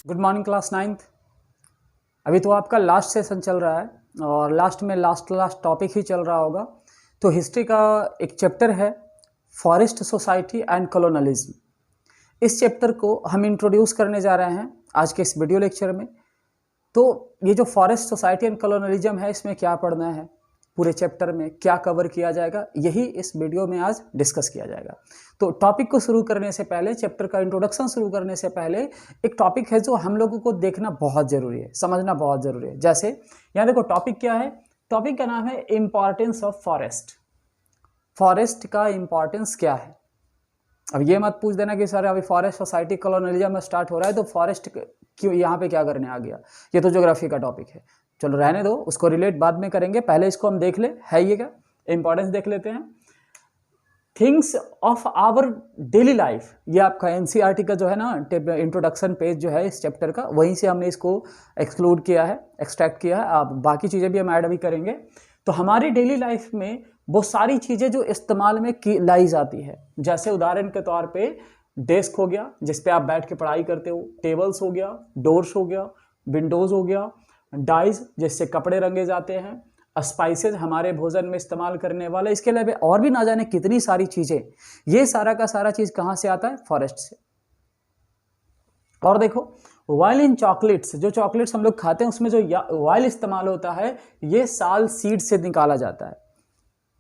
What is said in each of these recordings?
Good morning class 9th। अभी तो आपका लास्ट सेशन चल रहा है और लास्ट में लास्ट टॉपिक ही चल रहा होगा। तो हिस्ट्री का एक चैप्टर है फॉरेस्ट सोसाइटी एंड कॉलोनलिज्म। इस चैप्टर को हम इंट्रोड्यूस करने जा रहे हैं आज के इस वीडियो लेक्चर में। तो ये जो फॉरेस्ट सोसाइटी एंड कॉलोनलिज्म है, इसमें क्या पढ़ना है, पूरे चैप्टर में क्या कवर किया जाएगा, यही इस वीडियो में आज डिस्कस किया जाएगा। तो टॉपिक को शुरू करने से पहले, चैप्टर का इंट्रोडक्शन शुरू करने से पहले एक टॉपिक है जो हम लोगों को देखना बहुत ज़रूरी है, समझना बहुत ज़रूरी है। जैसे यहाँ देखो टॉपिक क्या है, टॉपिक का नाम है इम्पॉर्टेंस ऑफ फॉरेस्ट। फॉरेस्ट का इम्पॉर्टेंस क्या है। अब ये मत पूछ देना कि सर अभी फॉरेस्ट सोसाइटी कॉलोनलिज्म में स्टार्ट हो रहा है तो फॉरेस्ट क्यों यहाँ पे क्या करने आ गया, ये तो ज्योग्राफी का टॉपिक है। चलो रहने दो, उसको रिलेट बाद में करेंगे, पहले इसको हम देख ले है ये क्या इंपॉर्टेंस देख लेते हैं। Things of our daily life, ये आपका एनसीईआरटी का जो है ना इंट्रोडक्शन पेज जो है इस चैप्टर का, वहीं से हमने इसको एक्सक्लूड किया है, एक्सट्रैक्ट किया है। अब बाकी चीज़ें भी हम ऐड अभी करेंगे। तो हमारी डेली लाइफ में वो सारी चीज़ें जो इस्तेमाल में की लाई जाती है, जैसे उदाहरण के तौर पे डेस्क हो गया जिस पे आप बैठ के पढ़ाई करते हो, टेबल्स हो गया, डोर्स हो गया, विंडोज़ हो गया, डाइज जिससे कपड़े रंगे जाते हैं, स्पाइसेस हमारे भोजन में इस्तेमाल करने वाले, इसके अलावा और भी ना जाने कितनी सारी चीज़ें, ये सारा का सारा चीज़ कहाँ से आता है, फॉरेस्ट से। और देखो वाइल इन चॉकलेट्स, जो चॉकलेट्स हम लोग खाते हैं उसमें जो वाइल इस्तेमाल होता है ये साल सीड से निकाला जाता है।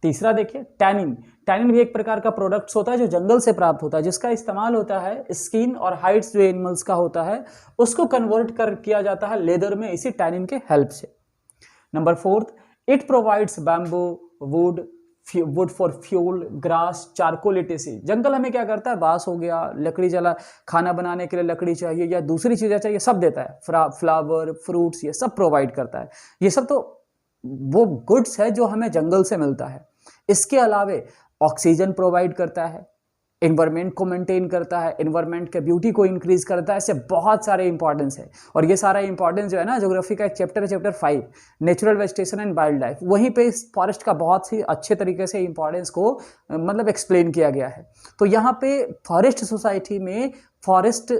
तीसरा देखिए टैनिन, टैनिन भी एक प्रकार का प्रोडक्ट्स होता है जो जंगल से प्राप्त होता है, जिसका इस्तेमाल होता है स्किन और हाइड्स जो एनिमल्स का होता है उसको कन्वर्ट किया जाता है लेदर में, इसी टैनिन के हेल्प से। Number 4, it provides bamboo would for fuel, grass, charcoal etc। जंगल हमें क्या करता है, बांस हो गया, लकड़ी जला, खाना बनाने के लिए लकड़ी चाहिए या दूसरी चीज़ें चाहिए, सब देता है। फ्लावर, फ्रूट्स, ये सब प्रोवाइड करता है। ये सब तो वो गुड्स है जो हमें जंगल से मिलता है। इसके अलावे ऑक्सीजन प्रोवाइड करता है, एनवायरनमेंट को मेंटेन करता है, एनवायरनमेंट के ब्यूटी को इंक्रीज करता है, ऐसे बहुत सारे इंपॉर्टेंस है। और ये सारा इंपॉर्टेंस जो है ना, ज्योग्राफी का एक चैप्टर है, chapter 5 natural vegetation and wild life, वहीं पे इस फॉरेस्ट का बहुत ही अच्छे तरीके से इंपॉर्टेंस को मतलब एक्सप्लेन किया गया है। तो यहाँ पे फॉरेस्ट सोसाइटी में फॉरेस्ट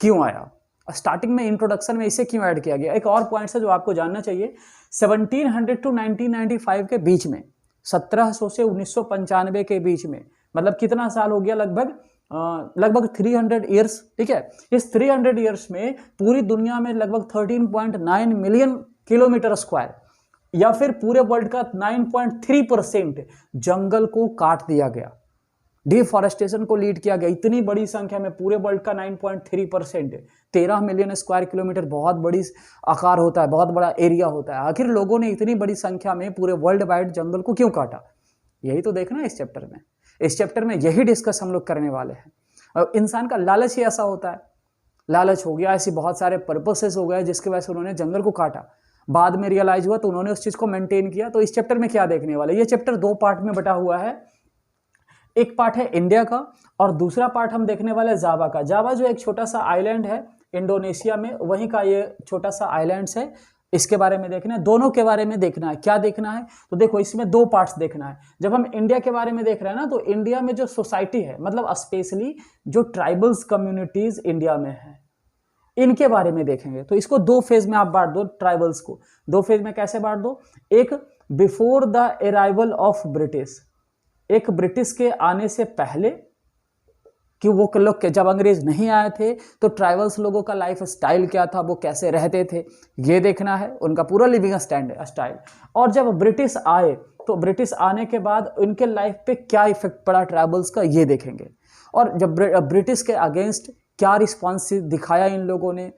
क्यों आया, स्टार्टिंग में इंट्रोडक्शन में इसे क्यों ऐड किया गया। एक और पॉइंट है जो आपको जानना चाहिए, 1700 टू 1995 के बीच में, 1700 से 1995 के बीच में, मतलब कितना साल हो गया, लगभग 300 ईयर्स, ठीक है। इस 300 ईयर्स में पूरी दुनिया में लगभग 13.9 मिलियन किलोमीटर स्क्वायर या फिर पूरे वर्ल्ड का 9.3% जंगल को काट दिया गया, डिफॉरेस्टेशन को लीड किया गया। इतनी बड़ी संख्या में पूरे वर्ल्ड का 9.3%, 13 मिलियन स्क्वायर किलोमीटर बहुत बड़ी आकार होता है, बहुत बड़ा एरिया होता है। आखिर लोगों ने इतनी बड़ी संख्या में पूरे वर्ल्ड वाइड जंगल को क्यों काटा, यही तो देखना है इस चैप्टर में। इस चैप्टर में यही डिस्कस हम लोग करने वाले हैं। और इंसान का लालच ही ऐसा होता है, लालच हो गया, ऐसी बहुत सारे पर्पसेस हो गए जिसकी वजह से उन्होंने जंगल को काटा। बाद में रियलाइज हुआ तो उन्होंने उस चीज को मेंटेन किया। तो इस चैप्टर में क्या देखने वाले, ये चैप्टर 2 पार्ट में बटा हुआ है। एक पार्ट है इंडिया का और दूसरा पार्ट हम देखने वाले जावा का। जावा जो एक छोटा सा आइलैंड है इंडोनेशिया में, वहीं का ये छोटा सा आइलैंड है, इसके बारे में देखना है। दोनों के बारे में देखना है। क्या देखना है, तो देखो इसमें 2 पार्ट्स देखना है। जब हम इंडिया के बारे में देख रहे हैं ना, तो इंडिया में जो सोसाइटी है, मतलब स्पेशली जो ट्राइबल्स कम्युनिटीज इंडिया में है, इनके बारे में देखेंगे। तो इसको 2 फेज में आप बांट दो, ट्राइबल्स को 2 फेज में कैसे बांट दो। एक before the arrival of British, एक ब्रिटिश के आने से पहले, कि वो लोग के जब अंग्रेज नहीं आए थे तो ट्राइबल्स लोगों का लाइफ स्टाइल क्या था, वो कैसे रहते थे, ये देखना है, उनका पूरा लिविंग स्टाइल। और जब ब्रिटिश आए तो ब्रिटिश आने के बाद उनके लाइफ पे क्या इफेक्ट पड़ा ट्राइबल्स का, ये देखेंगे। और जब ब्रिटिश के अगेंस्ट क्या रिस्पॉन्स दिखाया इन लोगों ने,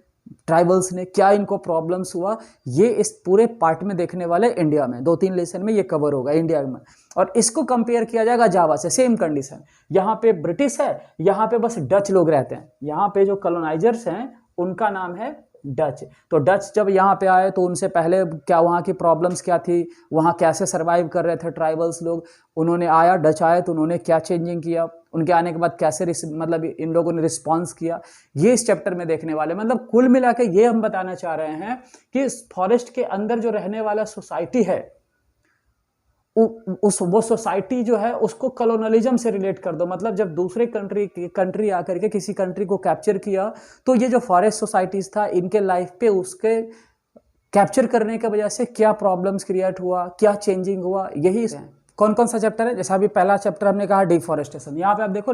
ट्राइबल्स ने, क्या इनको प्रॉब्लम्स हुआ, ये इस पूरे पार्ट में देखने वाले इंडिया में। 2-3 लेसन में ये कवर होगा इंडिया में। और इसको कंपेयर किया जाएगा जावा से, सेम कंडीशन। यहाँ पे ब्रिटिश है, यहाँ पे बस डच लोग रहते हैं। यहाँ पे जो कॉलोनाइजर्स हैं उनका नाम है डच। तो डच जब यहाँ पे आए तो उनसे पहले क्या, वहाँ की प्रॉब्लम्स क्या थी, वहाँ कैसे सर्वाइव कर रहे थे ट्राइबल्स लोग, उन्होंने आया, डच आए तो उन्होंने क्या चेंजिंग किया, उनके आने के बाद कैसे मतलब इन लोगों ने रिस्पॉन्स किया, ये इस चैप्टर में देखने वाले। मतलब कुल मिला के ये हम बताना चाह रहे हैं कि फॉरेस्ट के अंदर जो रहने वाला सोसाइटी है उस वो सोसाइटी जो है उसको कॉलोनलिज्म से रिलेट कर दो, मतलब जब दूसरे कंट्री आकर के किसी कंट्री को कैप्चर किया तो ये जो फॉरेस्ट सोसाइटीज था इनके लाइफ पे उसके कैप्चर करने की वजह से क्या प्रॉब्लम्स क्रिएट हुआ, क्या चेंजिंग हुआ, यही कौन कौन सा चैप्टर है। जैसा अभी पहला चैप्टर हमने कहा डिफॉरेस्टेशन, यहाँ पे आप देखो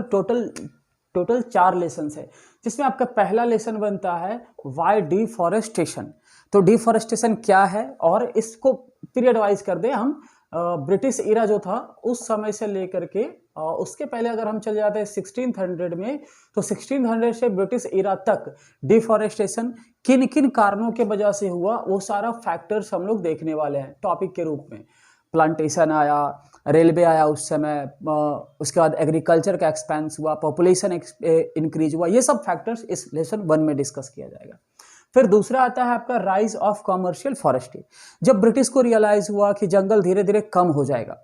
टोटल 4 लेसन है, जिसमें आपका पहला लेसन बनता है वाई डिफॉरेस्टेशन। तो डिफॉरेस्टेशन क्या है और इसको पीरियड वाइज कर दे हम, ब्रिटिश इरा जो था उस समय से लेकर के उसके पहले अगर हम चले जाते हैं 1600 में, तो 1600 से ब्रिटिश इरा तक डिफॉरेस्टेशन किन किन कारणों के वजह से हुआ वो सारा फैक्टर्स हम लोग देखने वाले हैं टॉपिक के रूप में। प्लांटेशन आया, रेलवे आया उस समय, उसके बाद एग्रीकल्चर का एक्सपेंस हुआ, पॉपुलेशन इंक्रीज हुआ, ये सब फैक्टर्स इस लेसन 1 में डिस्कस किया जाएगा। फिर दूसरा आता है आपका राइज ऑफ कमर्शियल फॉरेस्ट्री। जब ब्रिटिश को रियलाइज हुआ कि जंगल धीरे धीरे कम हो जाएगा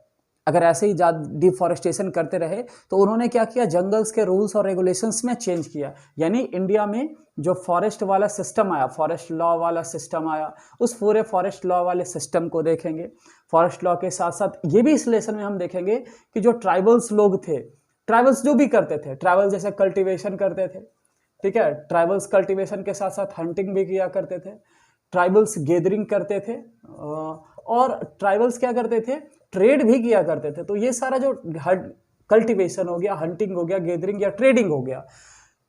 अगर ऐसे ही डिफॉरेस्टेशन करते रहे, तो उन्होंने क्या किया, जंगल्स के रूल्स और रेगुलेशंस में चेंज किया। यानी इंडिया में जो फॉरेस्ट वाला सिस्टम आया, फॉरेस्ट लॉ वाला सिस्टम आया, उस पूरे फॉरेस्ट लॉ वाले सिस्टम को देखेंगे। फॉरेस्ट लॉ के साथ साथ ये भी इस लेसन में हम देखेंगे कि जो ट्राइबल्स लोग थे, ट्राइबल्स जो भी करते थे, ट्राइबल जैसे कल्टिवेशन करते थे, ठीक है, ट्राइबल्स कल्टिवेशन के साथ साथ हंटिंग भी किया करते थे, ट्राइबल्स गैदरिंग करते थे, और ट्राइबल्स क्या करते थे, ट्रेड भी किया करते थे। तो ये सारा जो कल्टिवेशन हो गया, हंटिंग हो गया, गैदरिंग या ट्रेडिंग हो गया,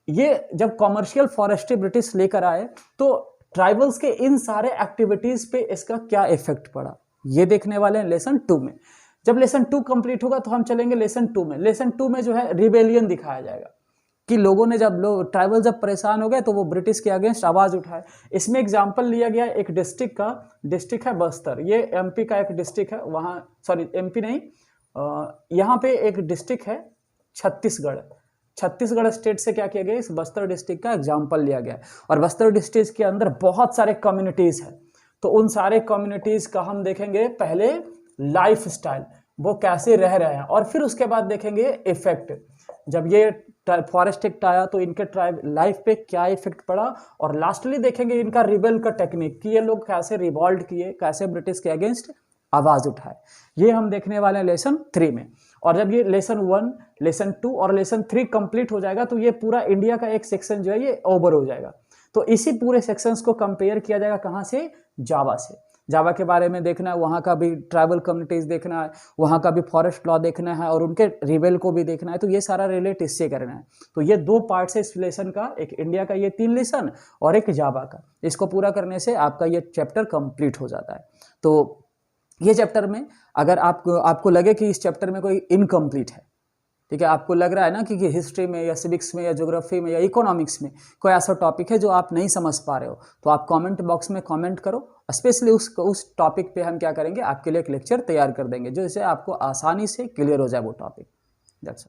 ये जब कॉमर्शियल फॉरेस्ट्री ब्रिटिश लेकर आए तो ट्राइबल्स के इन सारे एक्टिविटीज पे इसका क्या इफेक्ट पड़ा, ये देखने वाले हैं लेसन 2 में। जब लेसन 2 कंप्लीट होगा तो हम चलेंगे लेसन 2 में। लेसन 2 में जो है रिबेलियन दिखाया जाएगा कि लोगों ने ट्राइबल जब परेशान हो गए तो वो ब्रिटिश के अगेंस्ट आवाज उठाए। इसमें एग्जांपल लिया गया एक डिस्ट्रिक्ट का, डिस्ट्रिक्ट है बस्तर, ये एमपी का एक डिस्ट्रिक्ट है, वहाँ सॉरी एमपी नहीं, यहाँ पे एक डिस्ट्रिक्ट है छत्तीसगढ़ स्टेट से क्या किया गया, इस बस्तर डिस्ट्रिक्ट का एग्जाम्पल लिया गया। और बस्तर डिस्ट्रिक्ट के अंदर बहुत सारे कम्युनिटीज हैं, तो उन सारे कम्युनिटीज का हम देखेंगे पहले लाइफ स्टाइल, वो कैसे रह रहे हैं, और फिर उसके बाद देखेंगे इफेक्ट। जब ये फॉरेस्ट एक्ट आया तो इनके ट्राइब लाइफ पे क्या इफेक्ट पड़ा, और लास्टली देखेंगे इनका रिबेल का टेक्निक कि ये लोग कैसे रिवॉल्ट किए, कैसे ब्रिटिश के अगेंस्ट आवाज उठाए। ये हम देखने वाले हैं लेसन 3 में। और जब ये लेसन 1, लेसन 2 और लेसन 3 कंप्लीट हो जाएगा तो ये पूरा इंडिया का एक सेक्शन जो है ये ओवर हो जाएगा। तो इसी पूरे सेक्शंस को कंपेयर किया जाएगा कहाँ से, जावा से। जावा के बारे में देखना है, वहाँ का भी ट्राइबल कम्युनिटीज देखना है, वहाँ का भी फॉरेस्ट लॉ देखना है, और उनके रिबेल को भी देखना है। तो ये सारा रिलेट इससे करना है। तो ये 2 पार्ट्स है इस लेसन का, एक इंडिया का ये 3 लेसन और एक जावा का। इसको पूरा करने से आपका ये चैप्टर कंप्लीट हो जाता है। तो ये चैप्टर में अगर आपको लगे कि इस चैप्टर में कोई इनकम्प्लीट है, ठीक है, आपको लग रहा है ना कि हिस्ट्री में या सिविक्स में या ज्योग्राफी में या इकोनॉमिक्स में कोई ऐसा टॉपिक है जो आप नहीं समझ पा रहे हो, तो आप कमेंट बॉक्स में कमेंट करो। स्पेशली उस टॉपिक पे हम क्या करेंगे, आपके लिए एक लेक्चर तैयार कर देंगे जो इससे आपको आसानी से क्लियर हो जाए वो टॉपिक। That's all.